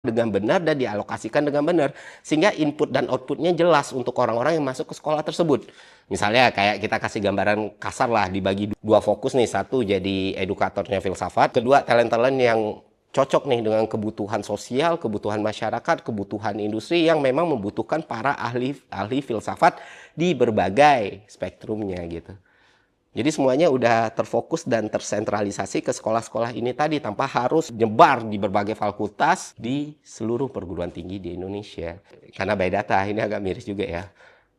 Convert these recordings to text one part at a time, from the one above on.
dengan benar dan dialokasikan dengan benar. Sehingga input dan outputnya jelas untuk orang-orang yang masuk ke sekolah tersebut. Misalnya kayak kita kasih gambaran kasar lah, dibagi dua fokus nih. Satu jadi edukatornya filsafat, kedua talent-talent yang cocok nih dengan kebutuhan sosial, kebutuhan masyarakat, kebutuhan industri yang memang membutuhkan para ahli filsafat di berbagai spektrumnya gitu. Jadi semuanya udah terfokus dan tersentralisasi ke sekolah-sekolah ini tadi tanpa harus nyebar di berbagai fakultas di seluruh perguruan tinggi di Indonesia. Karena by data ini agak miris juga ya.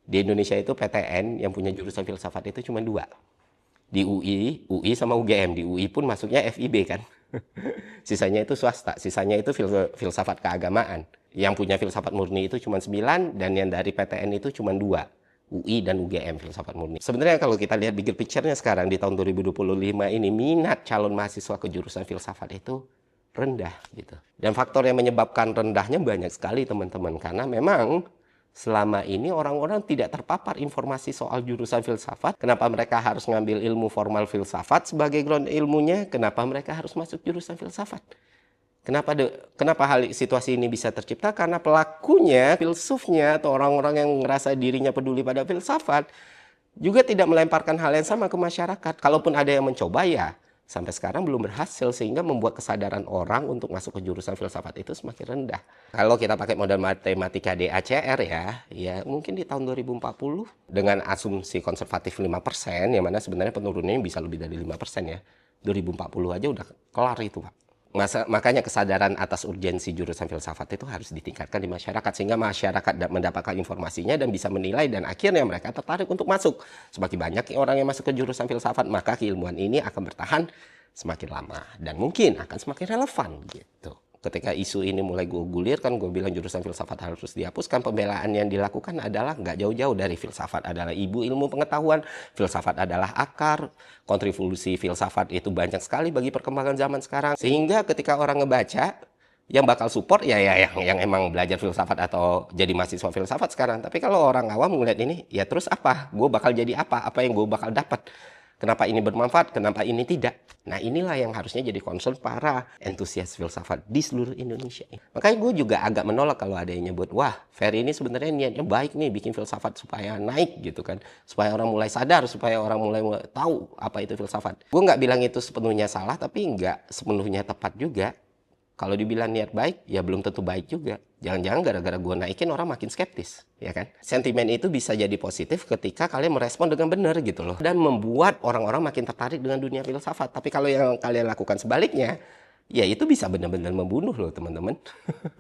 Di Indonesia itu PTN yang punya jurusan filsafat itu cuma 2. Di UI sama UGM. Di UI pun masuknya FIB kan. Sisanya itu swasta, sisanya itu filsafat keagamaan. Yang punya filsafat murni itu cuma 9 dan yang dari PTN itu cuma 2. UI dan UGM filsafat murni. Sebenarnya kalau kita lihat bigger picture-nya sekarang di tahun 2025 ini, minat calon mahasiswa ke jurusan filsafat itu rendah gitu. Dan faktor yang menyebabkan rendahnya banyak sekali teman-teman, karena memang selama ini orang-orang tidak terpapar informasi soal jurusan filsafat. Kenapa mereka harus ngambil ilmu formal filsafat sebagai ground ilmunya? Kenapa mereka harus masuk jurusan filsafat? Kenapa situasi ini bisa tercipta? Karena pelakunya, filsufnya, atau orang-orang yang merasa dirinya peduli pada filsafat juga tidak melemparkan hal yang sama ke masyarakat. Kalaupun ada yang mencoba ya, sampai sekarang belum berhasil, sehingga membuat kesadaran orang untuk masuk ke jurusan filsafat itu semakin rendah. Kalau kita pakai model matematika DACR ya mungkin di tahun 2040 dengan asumsi konservatif 5%, yang mana sebenarnya penurunannya bisa lebih dari 5% ya. 2040 aja udah kelar itu, Pak. Makanya kesadaran atas urgensi jurusan filsafat itu harus ditingkatkan di masyarakat, sehingga masyarakat mendapatkan informasinya dan bisa menilai, dan akhirnya mereka tertarik untuk masuk. Semakin banyak orang yang masuk ke jurusan filsafat, maka keilmuan ini akan bertahan semakin lama dan mungkin akan semakin relevan gitu. Ketika isu ini mulai gue gulir kan, gue bilang jurusan filsafat harus dihapuskan. Pembelaan yang dilakukan adalah nggak jauh-jauh dari filsafat adalah ibu ilmu pengetahuan, filsafat adalah akar, kontribusi filsafat itu banyak sekali bagi perkembangan zaman sekarang. Sehingga ketika orang ngebaca, yang bakal support ya yang emang belajar filsafat atau jadi mahasiswa filsafat sekarang. Tapi kalau orang awam ngeliat ini, ya terus apa? Gue bakal jadi apa? Apa yang gue bakal dapat? Kenapa ini bermanfaat, kenapa ini tidak? Nah inilah yang harusnya jadi concern para entusias filsafat di seluruh Indonesia. Makanya gue juga agak menolak kalau ada yang nyebut, wah Ferry ini sebenarnya niatnya baik nih bikin filsafat supaya naik gitu kan. Supaya orang mulai sadar, supaya orang mulai tahu apa itu filsafat. Gue nggak bilang itu sepenuhnya salah, tapi nggak sepenuhnya tepat juga. Kalau dibilang niat baik, ya belum tentu baik juga. Jangan-jangan gara-gara gue naikin orang makin skeptis, ya kan? Sentimen itu bisa jadi positif ketika kalian merespon dengan benar gitu loh. Dan membuat orang-orang makin tertarik dengan dunia filsafat. Tapi kalau yang kalian lakukan sebaliknya, ya itu bisa benar-benar membunuh loh teman-teman.